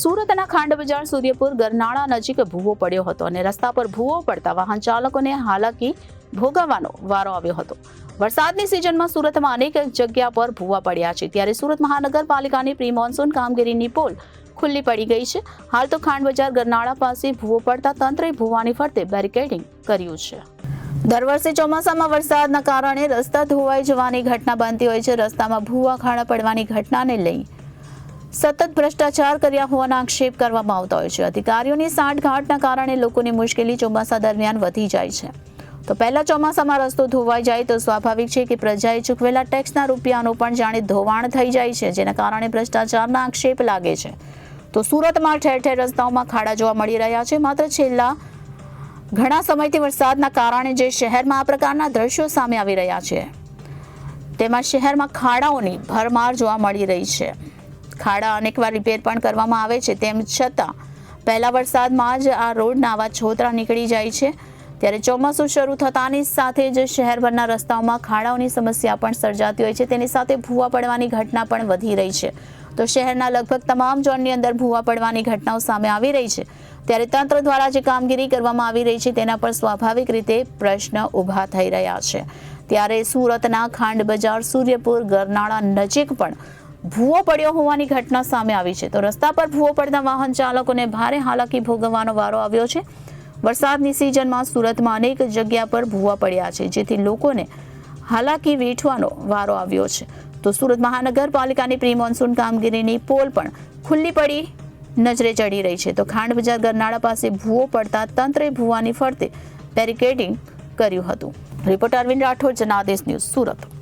સુરતના ખાંડ બજાર સૂર્યપુર ગરનાળા નજીક ભૂવો પડ્યો હતો અને રસ્તા પર ભૂવો પડતા વાહન ચાલકોને હાલાકી ભોગવવાનો વારો આવ્યો હતો। વરસાદની સિઝનમાં સુરતમાં અનેક જગ્યા પર ભૂવા પડ્યા છે, ત્યારે સુરત મહાનગરપાલિકાની પ્રી મોન્સૂન કામગીરીની પોલ ખુલ્લી પડી ગઈ છે। હાલ તો ખાંડ બજાર ગરનાળા પાસે ભૂવો પડતા તંત્રે ભૂવાની ફરતે બેરિકેડિંગ કર્યું છે। દર વર્ષે ચોમાસામાં વરસાદના કારણે રસ્તા ધોવાઈ જવાની ઘટના બનતી હોય છે। રસ્તામાં ભૂવા ખાડા પડવાની ઘટનાને લઈ સતત ભ્રષ્ટાચાર કર્યા હોવાના આક્ષેપ કરવામાં આવતા હોય છે। અધિકારીઓની સાંઠગાંઠના કારણે લોકોની મુશ્કેલી ચોમાસા દરમિયાન વધી જાય છે। તો પહેલા ચોમાસામાં રસ્તો ધોવાઈ જાય તો સ્વાભાવિક છે કે પ્રજાએ ચૂકવેલા ટેક્સના રૂપિયાનું પણ જાણે ધોવાણ થઈ જાય છે, જેના કારણે ભ્રષ્ટાચારના આક્ષેપ લાગે છે। તો સુરતમાં ઠેર ઠેર રસ્તાઓમાં ખાડા જોવા મળી રહ્યા છે। માત્ર છેલ્લા ઘણા સમયથી વરસાદના કારણે જે શહેરમાં આ પ્રકારના દ્રશ્યો સામે આવી રહ્યા છે, તેમાં શહેરમાં ખાડાઓની ભરમાર જોવા મળી રહી છે। ખાડા અનેકવાર રિપેર પણ કરવામાં આવે છે, તેમ છતાં પહેલા વરસાદમાં જ આ રોડના આવા છોતરા નીકળી જાય છે। ત્યારે ચોમાસું શરૂ થતાની સાથે જ શહેરભરના રસ્તાઓમાં ખાડાઓની સમસ્યા પણ સર્જાતી હોય છે, તેની સાથે ભૂવા પડવાની ઘટના પણ વધી રહી છે। તો શહેરના લગભગ તમામ ઝોનની અંદર ભૂવા પડવાની ઘટનાઓ સામે આવી રહી છે, ત્યારે તંત્ર દ્વારા જે કામગીરી કરવામાં આવી રહી છે તેના પર સ્વાભાવિક રીતે પ્રશ્ન ઊભા થઈ રહ્યા છે। ત્યારે સુરતના ખાંડ બજાર સૂર્યપુર ગરનાળા નજીક પણ ભૂવો પડ્યો હોવાની ઘટના સામે આવી છે। તો રસ્તા પર ભૂવો પડતા વાહન ચાલકોને ભારે હાલાકી ભોગવવાનો વારો આવ્યો છે। વરસાદની સિઝનમાં સુરતમાં અનેક જગ્યા પર ભૂવા પડ્યા છે, જેથી લોકોને હાલાકી વેઠવાનો વારો આવ્યો છે। તો સુરત મહાનગરપાલિકાની પ્રી મોન્સૂન કામગીરીની પોલ પણ ખુલ્લી પડી નજરે ચડી રહી છે। તો ખાંડ બજાર ગરનાળા પાસે ભૂવો પડતા તંત્રે ભૂવાની ફરતે બેરિકેડિંગ કર્યું હતું। Reporter Arvind Rathod, Janadesh news, Surat.